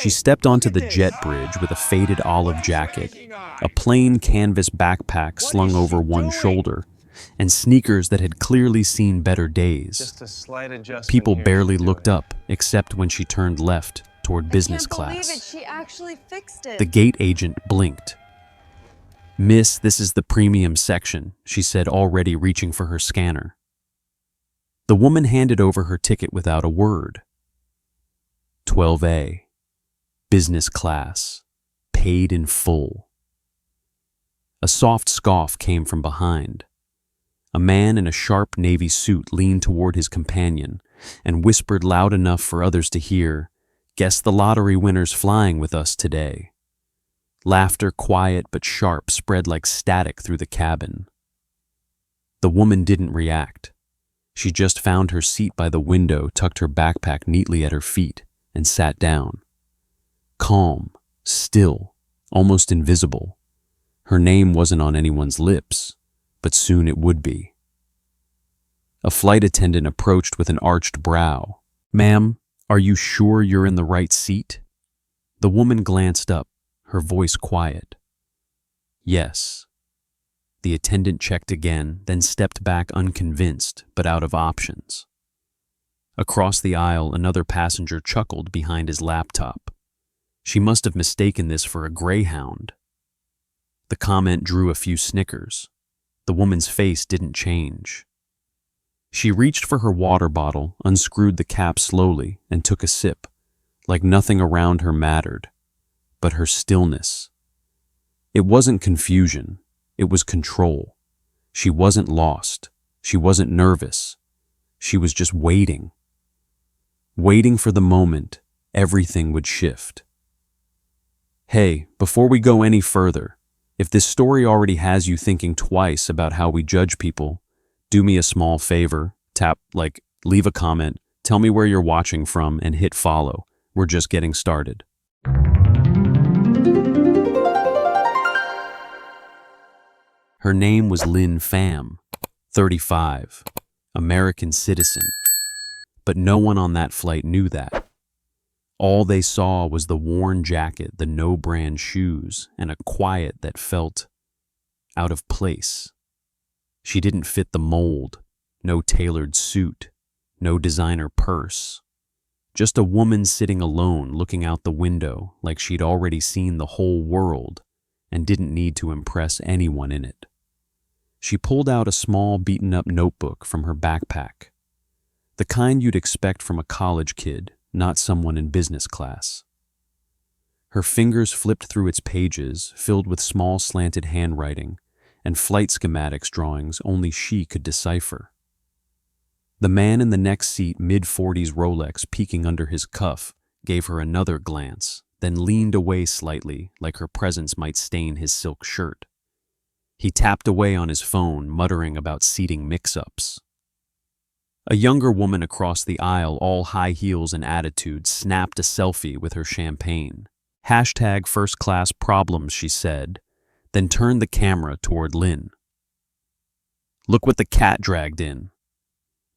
She stepped onto the jet bridge with a faded olive jacket, a plain canvas backpack slung over one shoulder, and sneakers that had clearly seen better days. Just a slight adjustment. People here barely should do looked it. up, except when she turned left toward business I can't believe it. class. She actually fixed it. The gate agent blinked. "Miss, this is the premium section," she said, already reaching for her scanner. The woman handed over her ticket without a word. 12A, business class, paid in full. A soft scoff came from behind. A man in a sharp navy suit leaned toward his companion and whispered loud enough for others to hear, "Guess the lottery winner's flying with us today." Laughter, quiet but sharp, spread like static through the cabin. The woman didn't react. She just found her seat by the window, tucked her backpack neatly at her feet, and sat down. Calm, still, almost invisible. Her name wasn't on anyone's lips, but soon it would be. A flight attendant approached with an arched brow. "Ma'am, are you sure you're in the right seat?" The woman glanced up, her voice quiet. "Yes." The attendant checked again, then stepped back unconvinced, but out of options. Across the aisle, another passenger chuckled behind his laptop. She must have mistaken this for a greyhound. The comment drew a few snickers. The woman's face didn't change. She reached for her water bottle, unscrewed the cap slowly, and took a sip, like nothing around her mattered, but her stillness. It wasn't confusion, it was control. She wasn't lost, she wasn't nervous, she was just waiting. Waiting for the moment everything would shift. Hey, before we go any further, if this story already has you thinking twice about how we judge people, do me a small favor, leave a comment, tell me where you're watching from, and hit follow. We're just getting started. Her name was Linh Pham, 35, American citizen. But no one on that flight knew that. All they saw was the worn jacket, the no-brand shoes, and a quiet that felt out of place. She didn't fit the mold, no tailored suit, no designer purse. Just a woman sitting alone, looking out the window like she'd already seen the whole world and didn't need to impress anyone in it. She pulled out a small, beaten-up notebook from her backpack, the kind you'd expect from a college kid, not someone in business class. Her fingers flipped through its pages, filled with small slanted handwriting and flight schematics drawings only she could decipher. The man in the next seat, mid-40s Rolex peeking under his cuff, gave her another glance, then leaned away slightly like her presence might stain his silk shirt. He tapped away on his phone, muttering about seating mix-ups. A younger woman across the aisle, all high heels and attitude, snapped a selfie with her champagne. Hashtag first class problems, she said, then turned the camera toward Linh. "Look what the cat dragged in."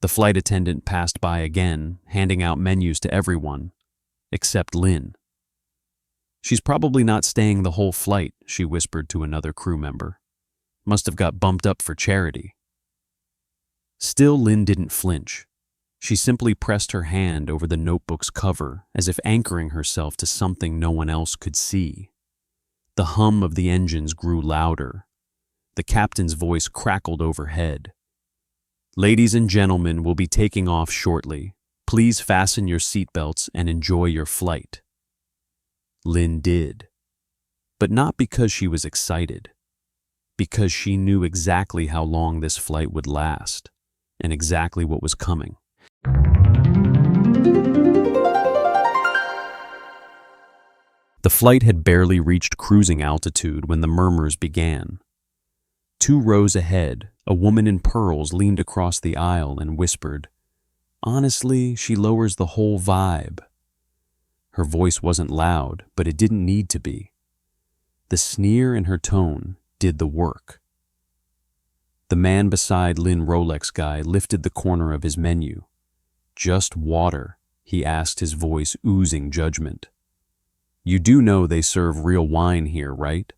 The flight attendant passed by again, handing out menus to everyone, except Linh. "She's probably not staying the whole flight," she whispered to another crew member. "Must have got bumped up for charity." Still, Linh didn't flinch. She simply pressed her hand over the notebook's cover as if anchoring herself to something no one else could see. The hum of the engines grew louder. The captain's voice crackled overhead. "Ladies and gentlemen, we'll be taking off shortly. Please fasten your seatbelts and enjoy your flight." Linh did. But not because she was excited. Because she knew exactly how long this flight would last, and exactly what was coming. The flight had barely reached cruising altitude when the murmurs began. 2 rows ahead, a woman in pearls leaned across the aisle and whispered, "Honestly, she lowers the whole vibe." Her voice wasn't loud, but it didn't need to be. The sneer in her tone did the work. The man beside Linh Rolex guy lifted the corner of his menu. "Just water?" he asked, his voice oozing judgment. You do know they serve real wine here, right?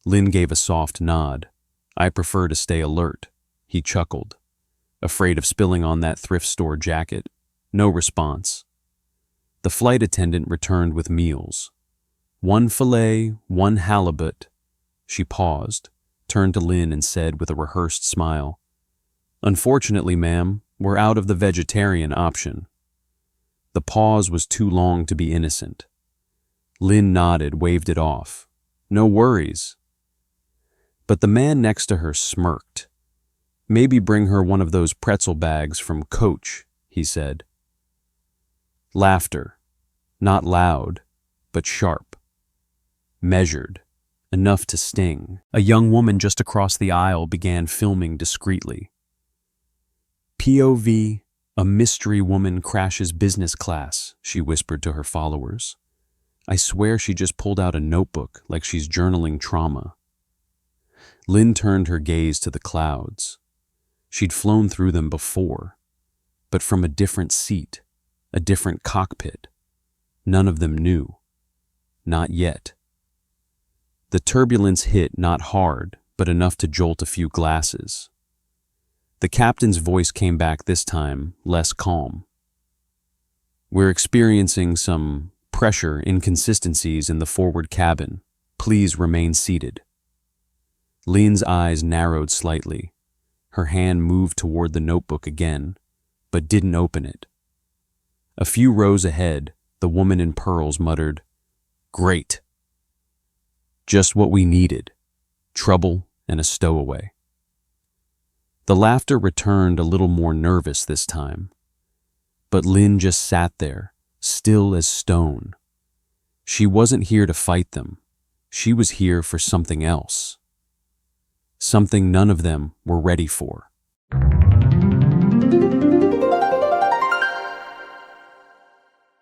Lin gave a soft nod. I prefer to stay alert. He chuckled. Afraid of spilling on that thrift store jacket. No response. The flight attendant returned with meals. 1 fillet, 1 halibut. She paused, turned to Lin and said with a rehearsed smile, Unfortunately, ma'am, we're out of the vegetarian option. The pause was too long to be innocent. Lin nodded, waved it off. No worries. But the man next to her smirked. Maybe bring her one of those pretzel bags from Coach, he said. Laughter. Not loud, but sharp. Measured. Enough to sting. A young woman just across the aisle began filming discreetly. POV, a mystery woman crashes business class, she whispered to her followers. I swear she just pulled out a notebook like she's journaling trauma. Lin turned her gaze to the clouds. She'd flown through them before, but from a different seat, a different cockpit. None of them knew. Not yet. The turbulence hit not hard, but enough to jolt a few glasses. The captain's voice came back this time, less calm. We're experiencing some pressure inconsistencies in the forward cabin. Please remain seated. Lin's eyes narrowed slightly. Her hand moved toward the notebook again, but didn't open it. A few rows ahead, the woman in pearls muttered, Great. Just what we needed. Trouble and a stowaway. The laughter returned a little more nervous this time. But Lin just sat there, still as stone. She wasn't here to fight them. She was here for something else. Something none of them were ready for.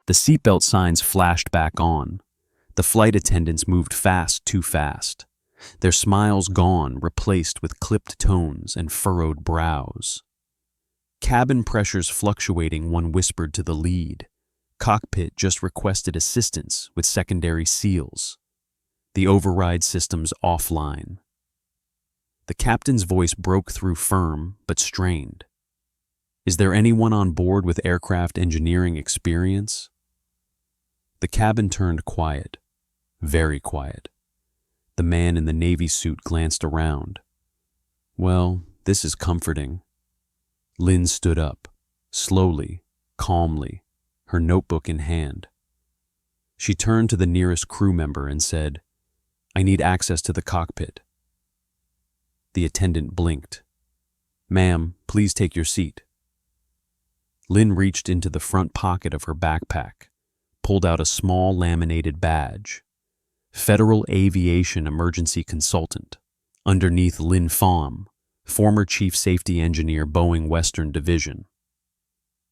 The seatbelt signs flashed back on. The flight attendants moved fast, too fast. Their smiles gone, replaced with clipped tones and furrowed brows. Cabin pressures fluctuating, one whispered to the lead. Cockpit just requested assistance with secondary seals. The override system's offline. The captain's voice broke through firm but strained. Is there anyone on board with aircraft engineering experience? The cabin turned quiet, very quiet. The man in the navy suit glanced around. Well, this is comforting. Lin stood up, slowly, calmly, her notebook in hand. She turned to the nearest crew member and said, I need access to the cockpit. The attendant blinked. Ma'am, please take your seat. Lin reached into the front pocket of her backpack, pulled out a small laminated badge. Federal Aviation Emergency Consultant. Underneath Linh Pham, former Chief Safety Engineer, Boeing Western Division.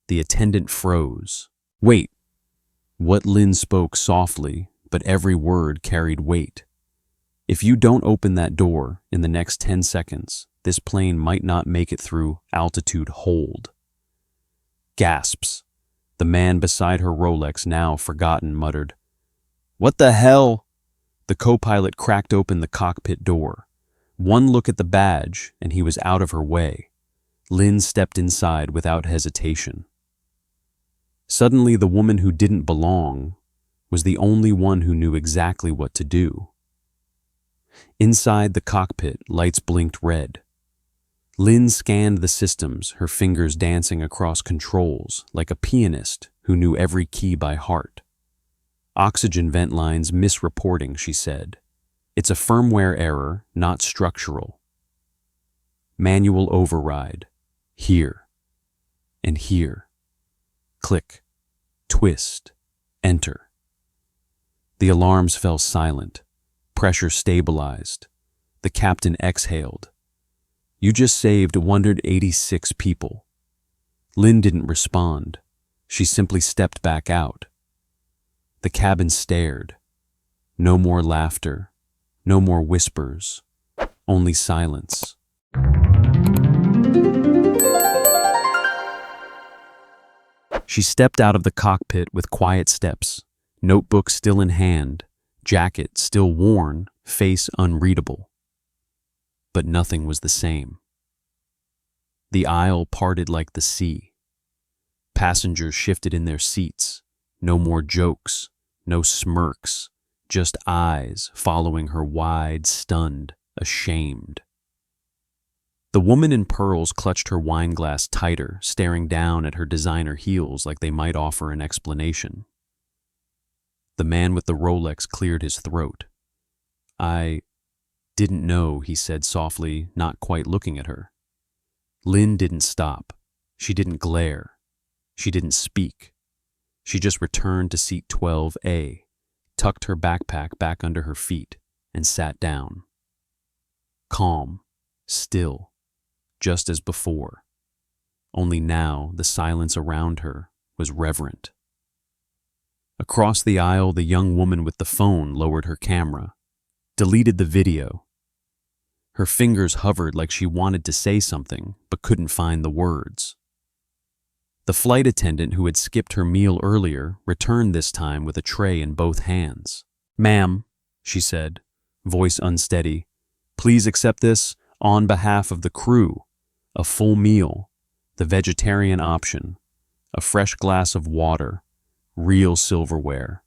The attendant froze. Wait. What Lin spoke softly, but every word carried weight. If you don't open that door in the next 10 seconds, this plane might not make it through altitude hold. Gasps. The man beside her Rolex, now forgotten, muttered, What the hell? The co-pilot cracked open the cockpit door. One look at the badge, and he was out of her way. Lin stepped inside without hesitation. Suddenly, the woman who didn't belong was the only one who knew exactly what to do. Inside the cockpit, lights blinked red. Lin scanned the systems, her fingers dancing across controls like a pianist who knew every key by heart. Oxygen vent lines misreporting, she said. It's a firmware error, not structural. Manual override. Here. And here. Click. Twist. Enter. The alarms fell silent. Pressure stabilized. The captain exhaled. You just saved 186 people. Lin didn't respond. She simply stepped back out. The cabin stared. No more laughter. No more whispers. Only silence. She stepped out of the cockpit with quiet steps, Notebook still in hand, jacket still worn, face unreadable. But nothing was the same. The aisle parted like the sea. Passengers shifted in their seats. No more jokes, no smirks, just eyes following her wide, stunned, ashamed. The woman in pearls clutched her wine glass tighter, staring down at her designer heels like they might offer an explanation. The man with the Rolex cleared his throat. "I didn't know," he said softly, not quite looking at her. Lynn didn't stop. She didn't glare. She didn't speak. She just returned to seat 12A, tucked her backpack back under her feet, and sat down. Calm, still, just as before. Only now the silence around her was reverent. Across the aisle, the young woman with the phone lowered her camera, deleted the video. Her fingers hovered like she wanted to say something, but couldn't find the words. The flight attendant who had skipped her meal earlier returned this time with a tray in both hands. "Ma'am," she said, voice unsteady, "please accept this on behalf of the crew. A full meal, the vegetarian option, a fresh glass of water, real silverware."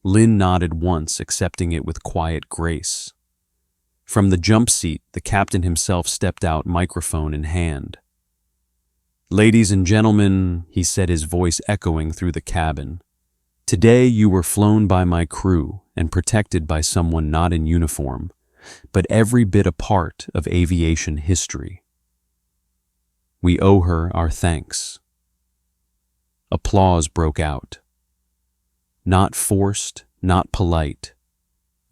Lynn nodded once, accepting it with quiet grace. From the jump seat, the captain himself stepped out, microphone in hand. "Ladies and gentlemen," he said, his voice echoing through the cabin, "today you were flown by my crew and protected by someone not in uniform, but every bit a part of aviation history. We owe her our thanks." Applause broke out. Not forced, not polite,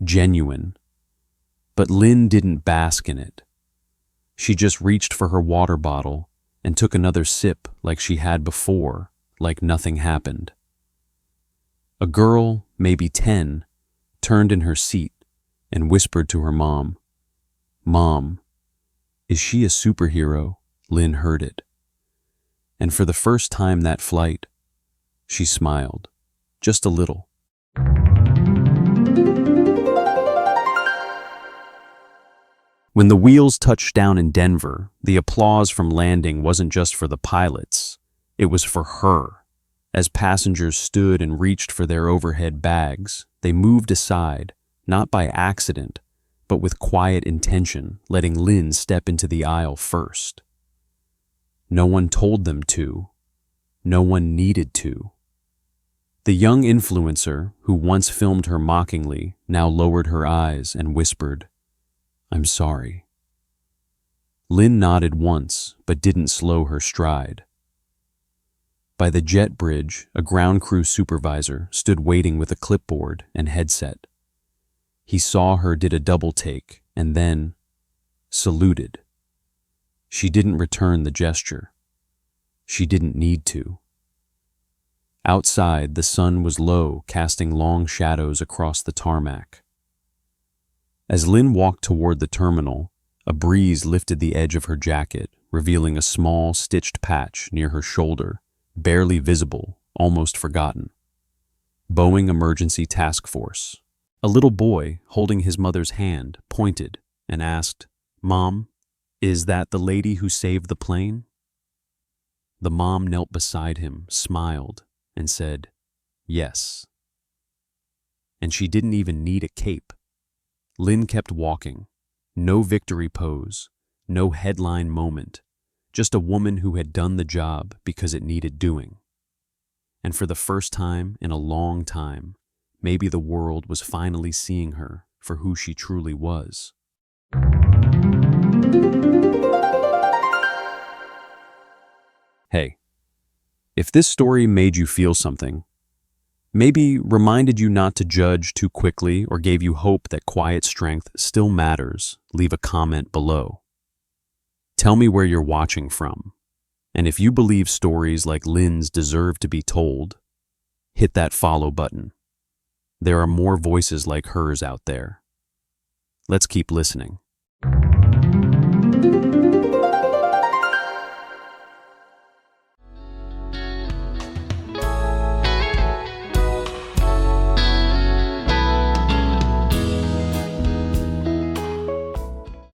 genuine. But Lynn didn't bask in it. She just reached for her water bottle and took another sip like she had before, like nothing happened. A girl, maybe 10, turned in her seat and whispered to her mom, "Mom, is she a superhero?" Lynn heard it. And for the first time that flight, she smiled, just a little. When the wheels touched down in Denver, the applause from landing wasn't just for the pilots, it was for her. As passengers stood and reached for their overhead bags, they moved aside, not by accident, but with quiet intention, letting Lynn step into the aisle first. No one told them to. No one needed to. The young influencer, who once filmed her mockingly, now lowered her eyes and whispered, "I'm sorry." Lynn nodded once, but didn't slow her stride. By the jet bridge, a ground crew supervisor stood waiting with a clipboard and headset. He saw her, did a double take, and then saluted. She didn't return the gesture. She didn't need to. Outside, the sun was low, casting long shadows across the tarmac. As Lynn walked toward the terminal, a breeze lifted the edge of her jacket, revealing a small, stitched patch near her shoulder, barely visible, almost forgotten. Boeing Emergency Task Force. A little boy, holding his mother's hand, pointed and asked, "Mom, is that the lady who saved the plane?" The mom knelt beside him, smiled, and said, "Yes." And she didn't even need a cape. Lynn kept walking. No victory pose, no headline moment, just a woman who had done the job because it needed doing. And for the first time in a long time, maybe the world was finally seeing her for who she truly was. Hey, if this story made you feel something, maybe reminded you not to judge too quickly or gave you hope that quiet strength still matters, leave a comment below. Tell me where you're watching from. And if you believe stories like Lynn's deserve to be told, hit that follow button. There are more voices like hers out there. Let's keep listening.